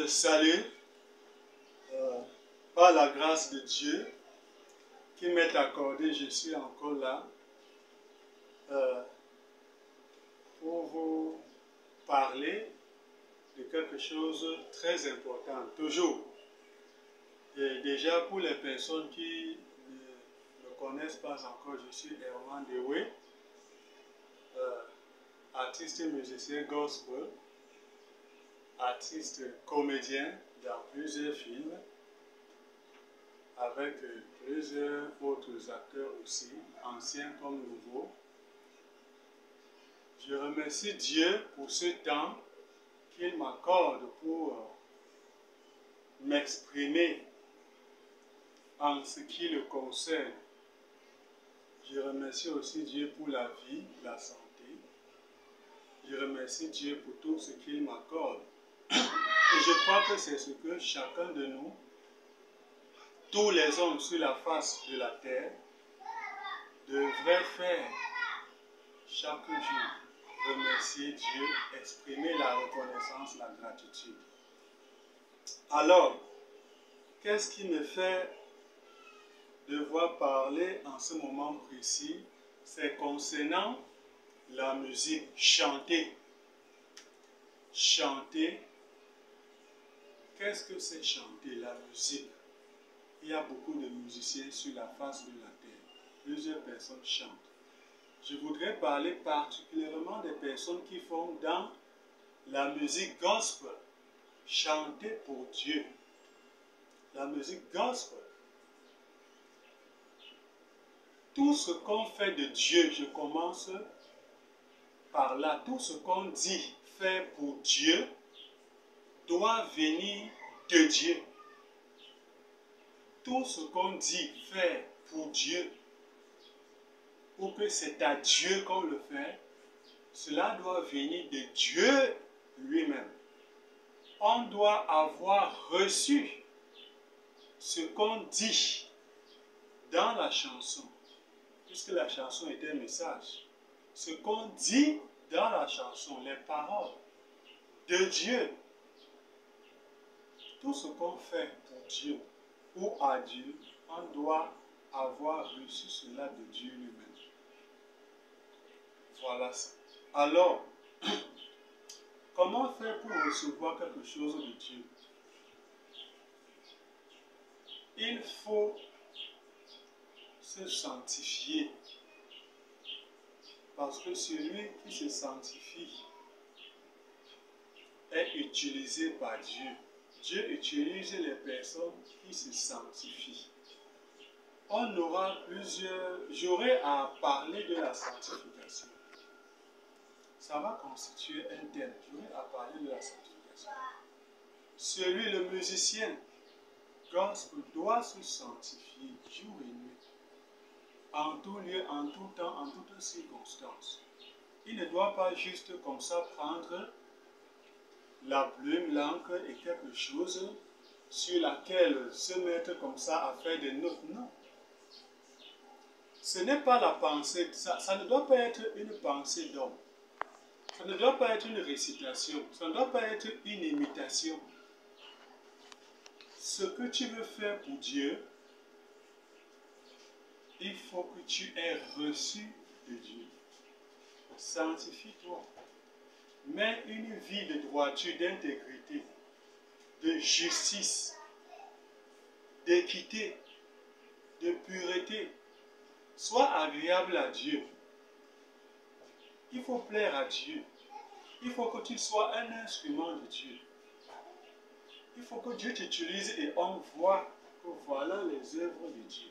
salue par la grâce de Dieu qui m'est accordée. Je suis encore là pour vous parler de quelque chose de très important, toujours. Et déjà, pour les personnes qui ne me connaissent pas encore, je suis Herman Dewey, artiste musicien gospel, artiste comédien dans plusieurs films, avec plusieurs autres acteurs aussi, anciens comme nouveaux. Je remercie Dieu pour ce temps qu'il m'accorde pour m'exprimer en ce qui le concerne. Je remercie aussi Dieu pour la vie, la santé. Je remercie Dieu pour tout ce qu'il m'accorde. Et je crois que c'est ce que chacun de nous, tous les hommes sur la face de la terre, devraient faire chaque jour. Remercier Dieu, exprimer la reconnaissance, la gratitude. Alors, qu'est-ce qui me fait devoir parler en ce moment précis? C'est concernant la musique, chanter. Chanter, qu'est-ce que c'est chanter? La musique. Il y a beaucoup de musiciens sur la face de la terre. Plusieurs personnes chantent. Je voudrais parler particulièrement des personnes qui font dans la musique gospel. Chanter pour Dieu. La musique gospel. Tout ce qu'on fait de Dieu, je commence par là. Tout ce qu'on dit faire pour Dieu doit venir de Dieu. Tout ce qu'on dit faire pour Dieu, ou que c'est à Dieu qu'on le fait, cela doit venir de Dieu lui-même. On doit avoir reçu ce qu'on dit dans la chanson, puisque la chanson est un message. Ce qu'on dit dans la chanson, les paroles de Dieu, tout ce qu'on fait pour Dieu ou à Dieu, on doit avoir reçu cela de Dieu lui-même. Voilà ça. Alors, comment faire pour recevoir quelque chose de Dieu? Il faut se sanctifier. Parce que celui qui se sanctifie est utilisé par Dieu. Dieu utilise les personnes qui se sanctifient. On aura j'aurai à parler de la sanctification. Ça va constituer un thème. J'aurai à parler de la sanctification. Celui, le musicien gospel, doit se sanctifier jour et nuit. En tout lieu, en tout temps, en toutes circonstances. Il ne doit pas juste comme ça prendre la plume, l'encre et quelque chose sur laquelle se mettre comme ça à faire des notes. Non. Ce n'est pas la pensée, ça ne doit pas être une pensée d'homme. Ça ne doit pas être une récitation. Ça ne doit pas être une imitation. Ce que tu veux faire pour Dieu, il faut que tu aies reçu de Dieu. Sanctifie-toi. Mets une vie de droiture, d'intégrité, de justice, d'équité, de pureté. Sois agréable à Dieu. Il faut plaire à Dieu. Il faut que tu sois un instrument de Dieu. Il faut que Dieu t'utilise et on voit que voilà les œuvres de Dieu.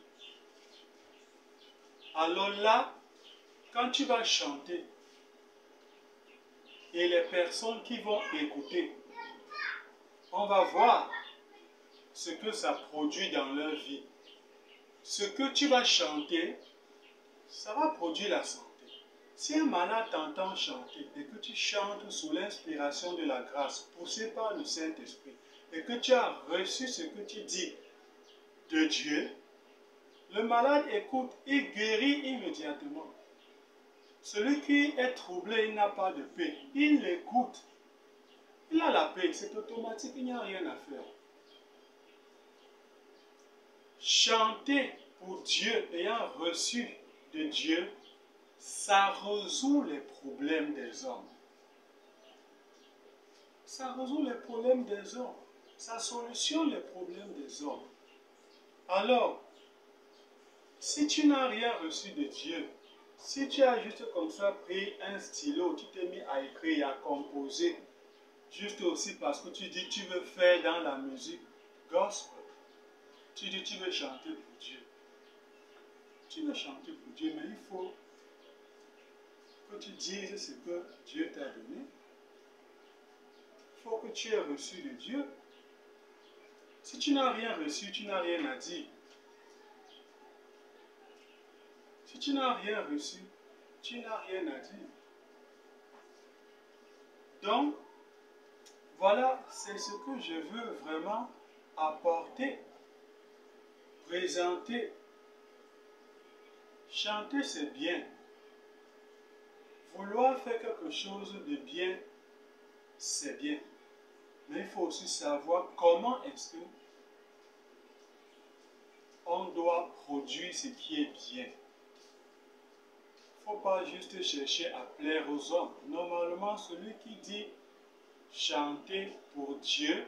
Alors là, quand tu vas chanter, et les personnes qui vont écouter, on va voir ce que ça produit dans leur vie. Ce que tu vas chanter, ça va produire la santé. Si un malade t'entend chanter et que tu chantes sous l'inspiration de la grâce, poussé par le Saint-Esprit, et que tu as reçu ce que tu dis de Dieu, le malade écoute, il guérit immédiatement. Celui qui est troublé, il n'a pas de paix. Il l'écoute. Il a la paix, c'est automatique, il n'y a rien à faire. Chanter pour Dieu, ayant reçu de Dieu, ça résout les problèmes des hommes. Ça résout les problèmes des hommes. Ça solutionne les problèmes des hommes. Alors, si tu n'as rien reçu de Dieu, si tu as juste comme ça pris un stylo, tu t'es mis à écrire, à composer, juste aussi parce que tu dis tu veux faire dans la musique gospel, tu dis tu veux chanter pour Dieu. Tu veux chanter pour Dieu, mais il faut que tu dises ce que Dieu t'a donné. Il faut que tu aies reçu de Dieu. Si tu n'as rien reçu, tu n'as rien à dire. Si tu n'as rien reçu, tu n'as rien à dire. Donc, voilà, c'est ce que je veux vraiment apporter, présenter. Chanter, c'est bien. Vouloir faire quelque chose de bien, c'est bien. Mais il faut aussi savoir comment est-ce que on doit produire ce qui est bien. Il ne faut pas juste chercher à plaire aux hommes. Normalement, celui qui dit chanter pour Dieu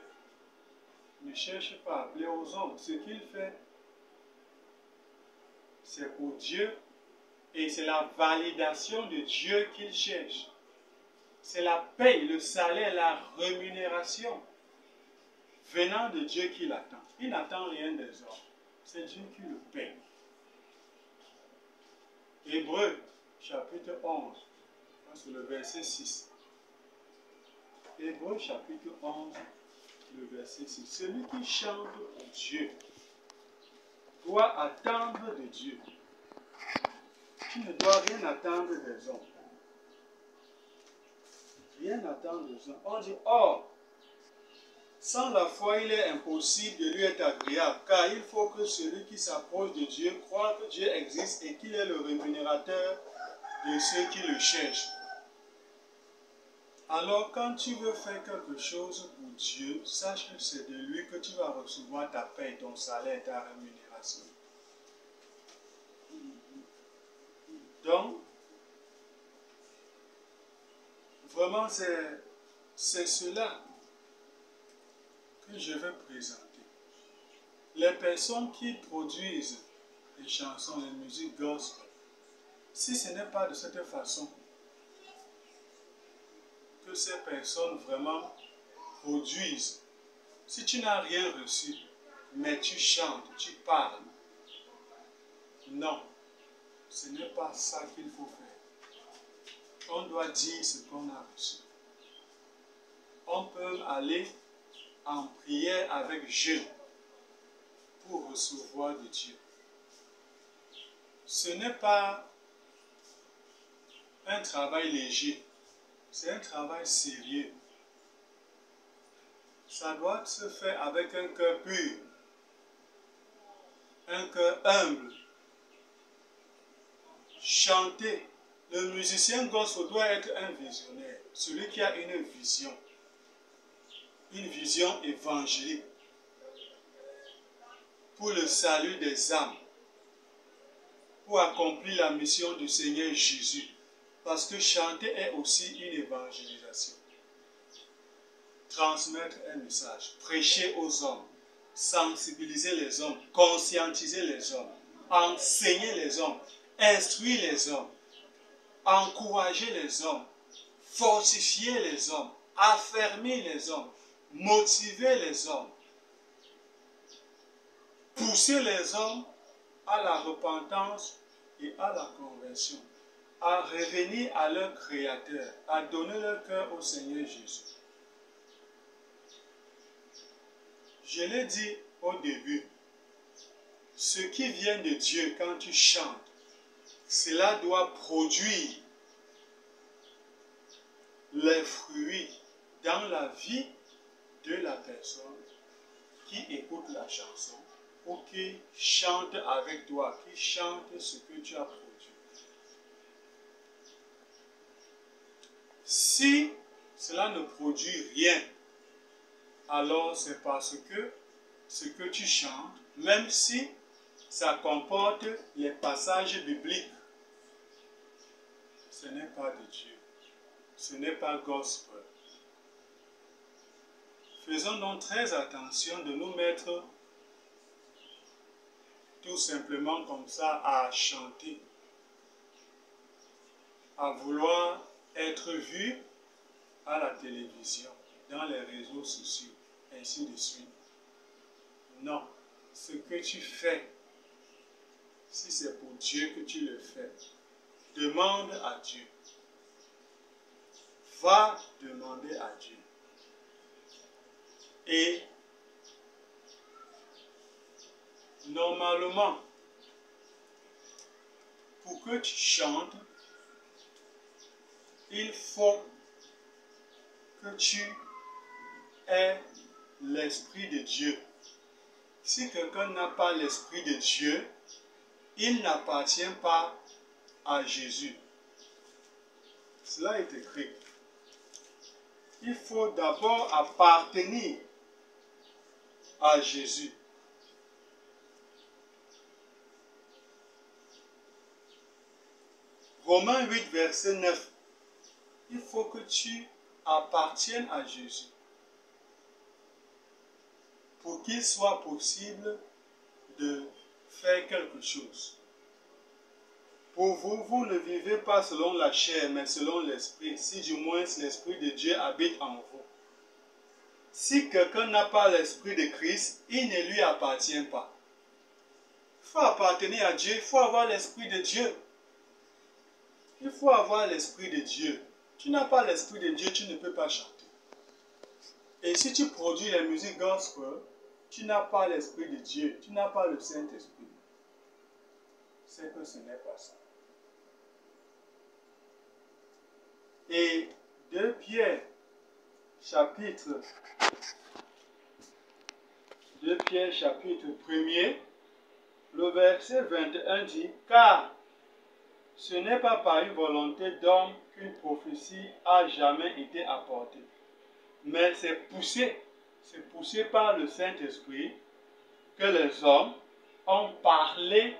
ne cherche pas à plaire aux hommes. Ce qu'il fait, c'est pour Dieu et c'est la validation de Dieu qu'il cherche. C'est la paye, le salaire, la rémunération venant de Dieu qu'il attend. Il n'attend rien des hommes. C'est Dieu qui le paye. Hébreux, chapitre 11, c'est le verset 6. Hébreux, chapitre 11, le verset 6. Celui qui chante pour Dieu doit attendre de Dieu. Tu ne dois rien attendre des hommes. Rien attendre des hommes. On dit, oh, sans la foi, il est impossible de lui être agréable, car il faut que celui qui s'approche de Dieu croit que Dieu existe et qu'il est le rémunérateur de ceux qui le cherchent. Alors, quand tu veux faire quelque chose pour Dieu, sache que c'est de lui que tu vas recevoir ta paie, ton salaire, ta rémunération. Donc, vraiment, c'est cela que je vais présenter. Les personnes qui produisent les chansons, les musiques gospel, si ce n'est pas de cette façon que ces personnes vraiment produisent, si tu n'as rien reçu, mais tu chantes, tu parles, non, ce n'est pas ça qu'il faut faire. On doit dire ce qu'on a reçu. On peut aller en prière avec jeûne pour recevoir de Dieu. Ce n'est pas un travail léger, c'est un travail sérieux. Ça doit se faire avec un cœur pur, un cœur humble. Chanter. Le musicien gospel doit être un visionnaire, celui qui a une vision évangélique pour le salut des âmes, pour accomplir la mission du Seigneur Jésus. Parce que chanter est aussi une évangélisation. Transmettre un message, prêcher aux hommes, sensibiliser les hommes, conscientiser les hommes, enseigner les hommes, instruire les hommes, encourager les hommes, fortifier les hommes, affermir les hommes, motiver les hommes, pousser les hommes à la repentance et à la conversion, à revenir à leur Créateur, à donner leur cœur au Seigneur Jésus. Je l'ai dit au début, ce qui vient de Dieu quand tu chantes, cela doit produire les fruits dans la vie de la personne qui écoute la chanson ou qui chante avec toi, qui chante ce que tu as produit. Si cela ne produit rien, alors c'est parce que ce que tu chantes, même si ça comporte les passages bibliques, ce n'est pas de Dieu. Ce n'est pas gospel. Faisons donc très attention de nous mettre tout simplement comme ça à chanter, à vouloir être vu à la télévision, dans les réseaux sociaux, ainsi de suite. Non, ce que tu fais, si c'est pour Dieu que tu le fais, demande à Dieu. Va demander à Dieu. Et normalement, pour que tu chantes, il faut que tu aies l'Esprit de Dieu. Si quelqu'un n'a pas l'Esprit de Dieu, il n'appartient pas à Jésus. Cela est écrit. Il faut d'abord appartenir à Jésus. Romains 8, verset 9. Il faut que tu appartiennes à Jésus pour qu'il soit possible de faire quelque chose. Pour vous, vous ne vivez pas selon la chair, mais selon l'Esprit, si du moins l'Esprit de Dieu habite en vous. Si quelqu'un n'a pas l'Esprit de Christ, il ne lui appartient pas. Il faut appartenir à Dieu, il faut avoir l'Esprit de Dieu. Il faut avoir l'Esprit de Dieu. Tu n'as pas l'Esprit de Dieu, tu ne peux pas chanter. Et si tu produis la musique gospel, tu n'as pas l'Esprit de Dieu, tu n'as pas le Saint-Esprit. C'est que ce n'est pas ça. Et 2 Pierre, chapitre 1er, le verset 21 dit, « Car ce n'est pas par une volonté d'homme qu'une prophétie a jamais été apportée, mais c'est poussé par le Saint-Esprit que les hommes ont parlé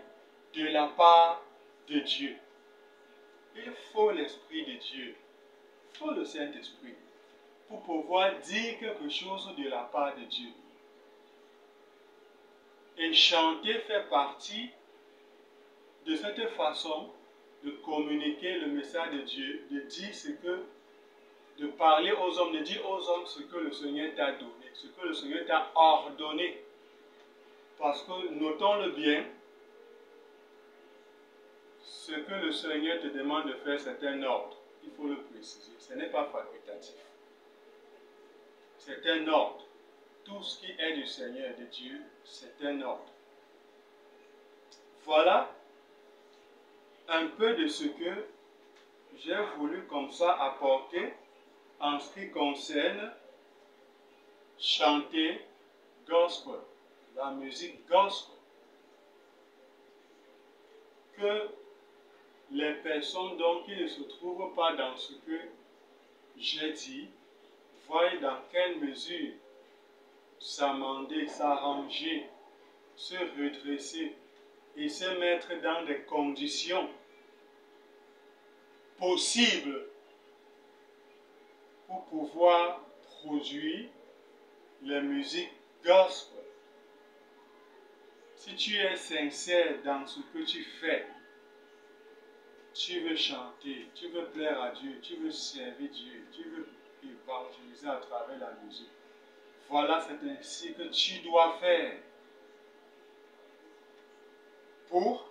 de la part de Dieu. » Il faut l'Esprit de Dieu, il faut le Saint-Esprit pour pouvoir dire quelque chose de la part de Dieu. Et chanter fait partie de cette façon de communiquer le message de Dieu, de dire ce que, de parler aux hommes, de dire aux hommes ce que le Seigneur t'a donné, ce que le Seigneur t'a ordonné. Parce que, notons-le bien, ce que le Seigneur te demande de faire, c'est un ordre. Il faut le préciser. Ce n'est pas facultatif. C'est un ordre. Tout ce qui est du Seigneur, de Dieu, c'est un ordre. Voilà un peu de ce que j'ai voulu comme ça apporter en ce qui concerne chanter gospel, la musique gospel. Que les personnes donc qui ne se trouvent pas dans ce que j'ai dit, voient dans quelle mesure s'amender, s'arranger, se redresser et se mettre dans des conditions possibles pour pouvoir produire la musique gospel. Si tu es sincère dans ce que tu fais, tu veux chanter, tu veux plaire à Dieu, tu veux servir Dieu, tu veux évangéliser à travers la musique. Voilà, c'est ainsi que tu dois faire pour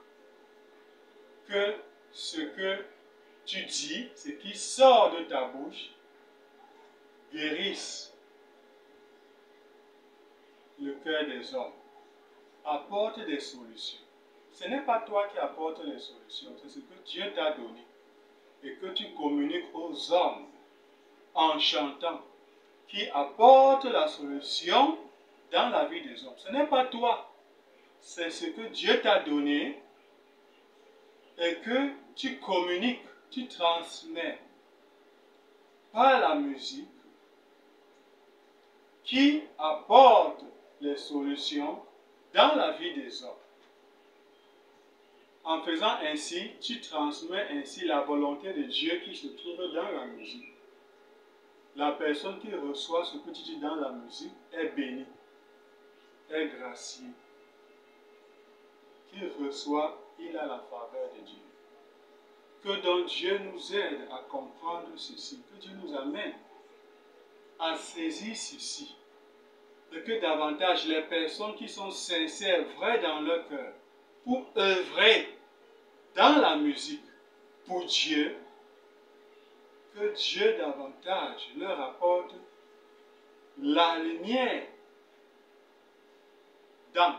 que ce que tu dis, ce qui sort de ta bouche, guérisse le cœur des hommes, apporte des solutions. Ce n'est pas toi qui apportes les solutions, c'est ce que Dieu t'a donné et que tu communiques aux hommes en chantant, qui apporte la solution dans la vie des hommes. Ce n'est pas toi, c'est ce que Dieu t'a donné et que tu communiques, tu transmets. par la musique qui apporte les solutions dans la vie des hommes. En faisant ainsi, tu transmets ainsi la volonté de Dieu qui se trouve dans la musique. La personne qui reçoit ce que tu dis dans la musique est bénie, est graciée. Qui reçoit, il a la faveur de Dieu. Que donc Dieu nous aide à comprendre ceci, que Dieu nous amène à saisir ceci, et que davantage les personnes qui sont sincères, vraies dans leur cœur, pour œuvrer dans la musique pour Dieu, que Dieu davantage leur apporte la lumière dans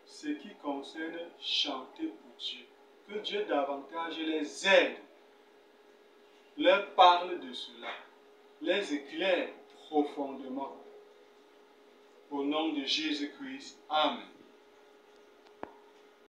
ce qui concerne chanter pour Dieu. Que Dieu davantage les aide, leur parle de cela, les éclaire profondément. Au nom de Jésus-Christ, Amen.